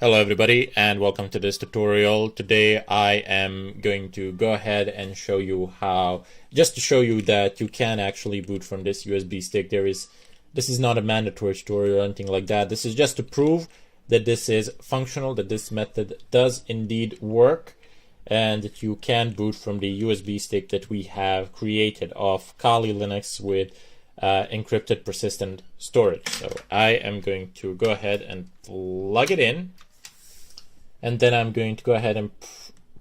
Hello everybody and welcome to this tutorial. Today I am going to go ahead and show you how, just to show you that you can actually boot from this USB stick. This is not a mandatory tutorial or anything like that. This is just to prove that this is functional, that this method does indeed work, and that you can boot from the USB stick that we have created of Kali Linux with encrypted persistent storage. So I am going to go ahead and plug it in. And then I'm going to go ahead and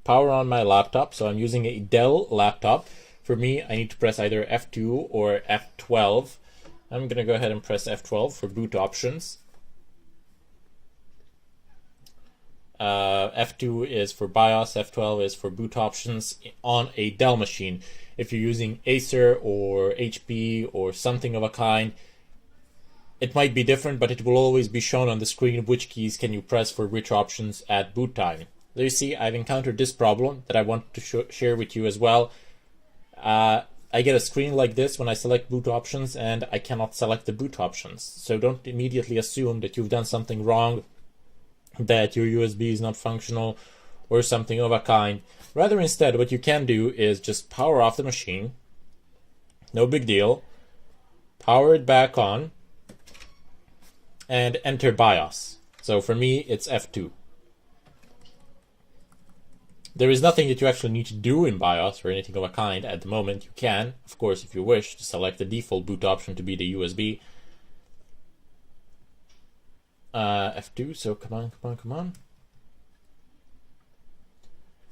power on my laptop. So I'm using a Dell laptop. For me, I need to press either F2 or F12. I'm going to go ahead and press F12 for boot options. F2 is for BIOS, F12 is for boot options on a Dell machine. If you're using Acer or HP or something of a kind, it might be different, but it will always be shown on the screen which keys can you press for which options at boot time. There you see, I've encountered this problem that I want to share with you as well. I get a screen like this when I select boot options and I cannot select the boot options. So don't immediately assume that you've done something wrong, that your USB is not functional or something of a kind. Rather, instead, what you can do is just power off the machine. No big deal. Power it back on and enter BIOS. So for me, it's F2. There is nothing that you actually need to do in BIOS or anything of a kind at the moment. You can, of course, if you wish, to select the default boot option to be the USB. F2, so come on.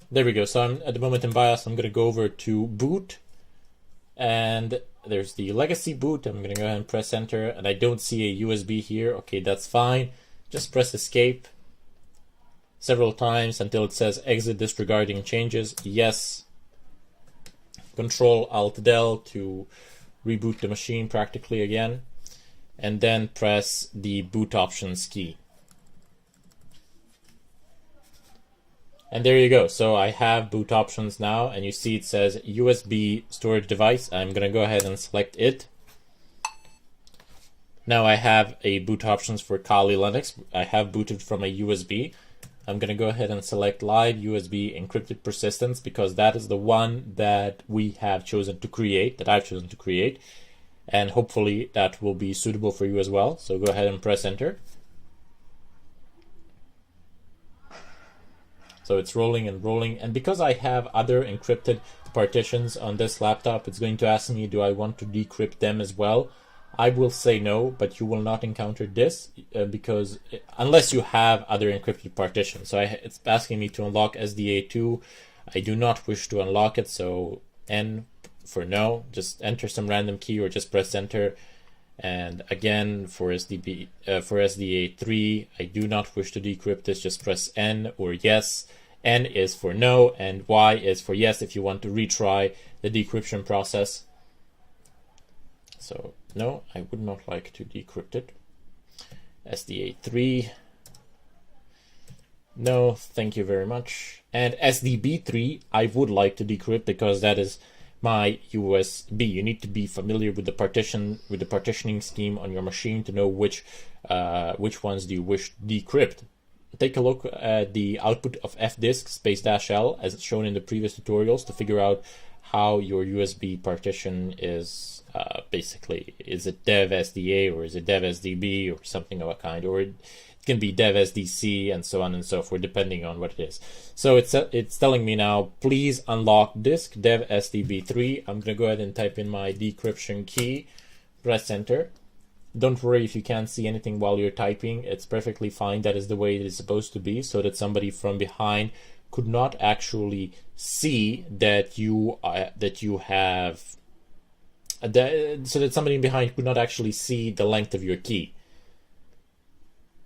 There we go. So I'm at the moment in BIOS. I'm going to go over to boot, and there's the legacy boot. I'm going to go ahead and press enter, and I don't see a USB here. Okay, that's fine. Just press escape several times until it says exit disregarding changes. Yes. Control Alt Del to reboot the machine practically again, and then press the boot options key. And there you go. So I have boot options now, and you see it says USB storage device. I'm going to go ahead and select it. Now I have a boot options for Kali Linux. I have booted from a USB. I'm going to go ahead and select live USB encrypted persistence because that is the one that we have chosen to create, that I've chosen to create. And hopefully that will be suitable for you as well. So go ahead and press enter. So it's rolling and rolling, and because I have other encrypted partitions on this laptop, it's going to ask me, do I want to decrypt them as well? I will say no, but you will not encounter this because unless you have other encrypted partitions. So it's asking me to unlock SDA2. I do not wish to unlock it, so N for no. Just enter some random key or just press enter. And again, for SDA3, I do not wish to decrypt this, just press N or yes. N is for no, and Y is for yes if you want to retry the decryption process. So no, I would not like to decrypt it. SDA3, no, thank you very much. And SDB3, I would like to decrypt because that is my USB. You need to be familiar with the partitioning scheme on your machine to know which ones do you wish to decrypt. Take a look at the output of fdisk --L as shown in the previous tutorials to figure out how your USB partition is basically. Is it dev SDA or is it dev SDB or something of a kind, or it can be dev SDC and so on and so forth depending on what it is. So it's telling me now, please unlock disk dev SDB3. I'm going to go ahead and type in my decryption key, press enter. Don't worry if you can't see anything while you're typing. It's perfectly fine. That is the way it is supposed to be, so that somebody from behind could not actually see that you have so that somebody behind could not actually see the length of your key.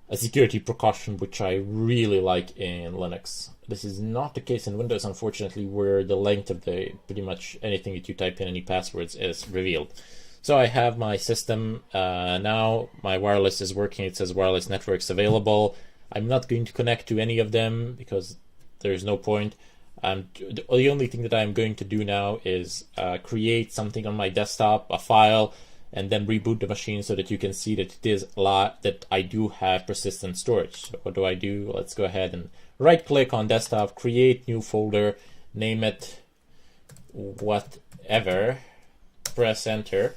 A security precaution which I really like in Linux. This is not the case in Windows, unfortunately, where the length of pretty much anything that you type in, any passwords, is revealed. So I have my system now. My wireless is working. It says wireless networks available. I'm not going to connect to any of them because there's no point. The only thing that I'm going to do now is create something on my desktop, a file, and then reboot the machine so that you can see that it is that I do have persistent storage. So what do? Let's go ahead and right click on desktop, create new folder, name it whatever, press enter.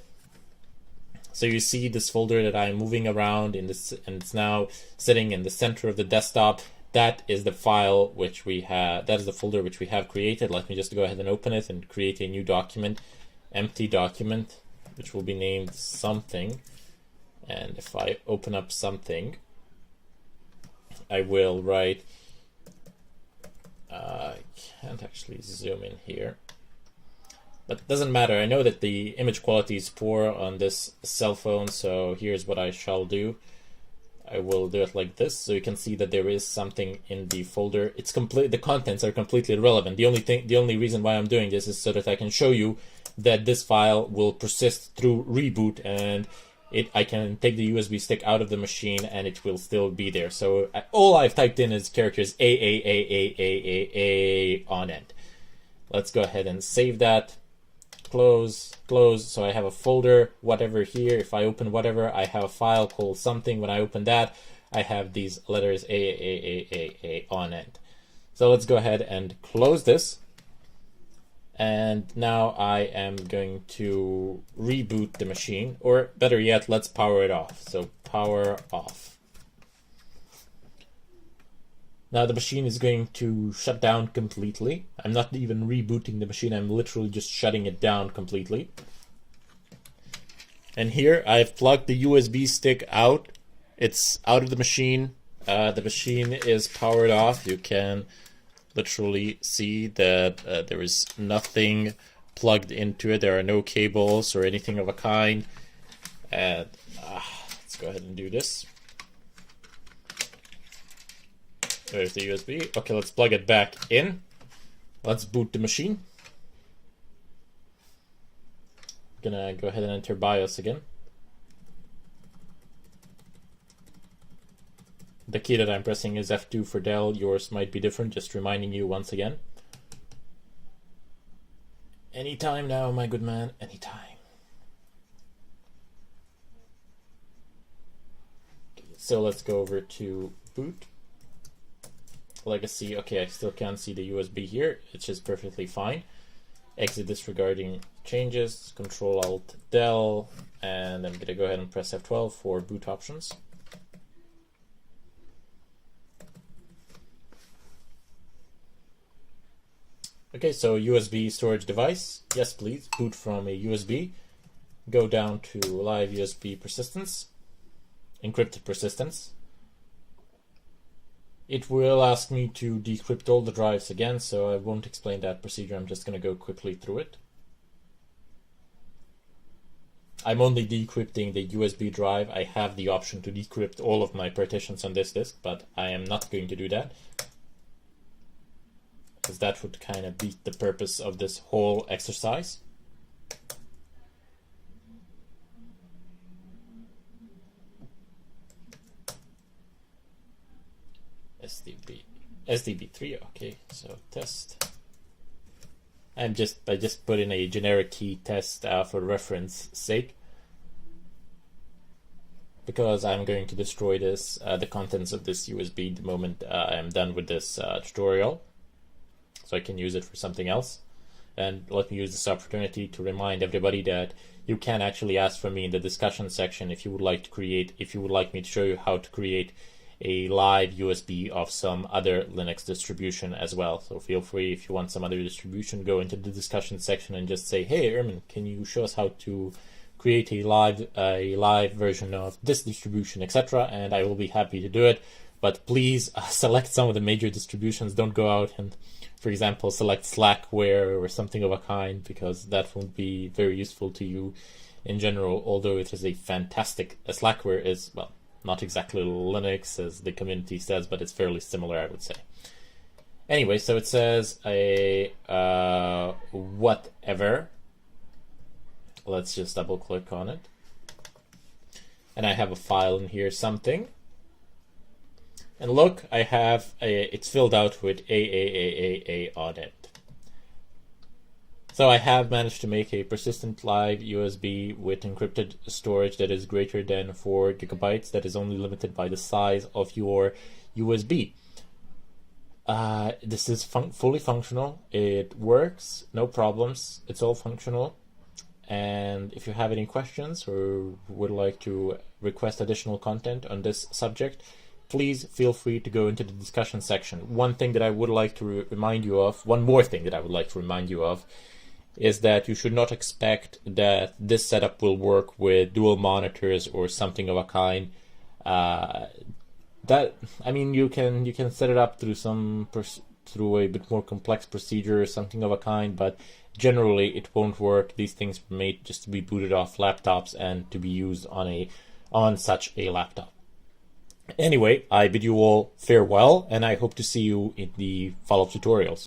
So you see this folder that I'm moving around in this, and it's now sitting in the center of the desktop. That is the file which we have, that is the folder which we have created. Let me just go ahead and open it and create a new document, empty document, which will be named something. And if I open up something, I will write, I can't actually zoom in here, but it doesn't matter. I know that the image quality is poor on this cell phone, so here's what I shall do. I will do it like this, so you can see that there is something in the folder. It's complete. The contents are completely irrelevant. The only reason why I'm doing this is so that I can show you that this file will persist through reboot, and I can take the USB stick out of the machine and it will still be there. So all I've typed in is characters A on end. Let's go ahead and save that. Close. So I have a folder, whatever here. If I open whatever, I have a file called something. When I open that, I have these letters A on end. So let's go ahead and close this. And now I am going to reboot the machine, or better yet, let's power it off. So power off. Now the machine is going to shut down completely. I'm not even rebooting the machine, I'm literally just shutting it down completely. And here I've plugged the USB stick out. It's out of the machine. The machine is powered off. You can literally see that there is nothing plugged into it. There are no cables or anything of a kind. And let's go ahead and do this. There's the USB. Okay, let's plug it back in. Let's boot the machine. Gonna go ahead and enter BIOS again. The key that I'm pressing is F2 for Dell. Yours might be different, just reminding you once again. Anytime now, my good man, anytime. So let's go over to boot. Legacy, okay, I still can't see the USB here. It's just perfectly fine. Exit disregarding changes, Control Alt Del, and I'm gonna go ahead and press F12 for boot options. Okay, so USB storage device, yes please, boot from a USB. Go down to live USB persistence, encrypted persistence. It will ask me to decrypt all the drives again, so I won't explain that procedure. I'm just going to go quickly through it. I'm only decrypting the USB drive. I have the option to decrypt all of my partitions on this disk, but I am not going to do that, because that would kind of beat the purpose of this whole exercise. SDB3, okay, so test. I just put in a generic key test for reference sake, because I'm going to destroy this, the contents of this USB the moment I am done with this tutorial, so I can use it for something else. And let me use this opportunity to remind everybody that you can actually ask for me in the discussion section if you would like me to show you how to create a live USB of some other Linux distribution as well. So feel free, if you want some other distribution, go into the discussion section and just say, hey Ermin, can you show us how to create a live version of this distribution, etc. And I will be happy to do it. But please select some of the major distributions. Don't go out and, for example, select Slackware or something of a kind, because that won't be very useful to you in general, although it is a fantastic, Slackware is, well, not exactly Linux as the community says, but it's fairly similar, I would say. Anyway, so it says a whatever. Let's just double click on it. And I have a file in here, something. And look, I have it's filled out with A on it. So I have managed to make a persistent live USB with encrypted storage that is greater than 4 gigabytes. That is only limited by the size of your USB. This is fully functional. It works, no problems. It's all functional. And if you have any questions or would like to request additional content on this subject, please feel free to go into the discussion section. One thing that I would like to remind you of, one more thing that I would like to remind you of, is that you should not expect that this setup will work with dual monitors or something of a kind. You can set it up through through a bit more complex procedure or something of a kind, but generally it won't work. These things were made just to be booted off laptops and to be used on such a laptop. Anyway, I bid you all farewell, and I hope to see you in the follow-up tutorials.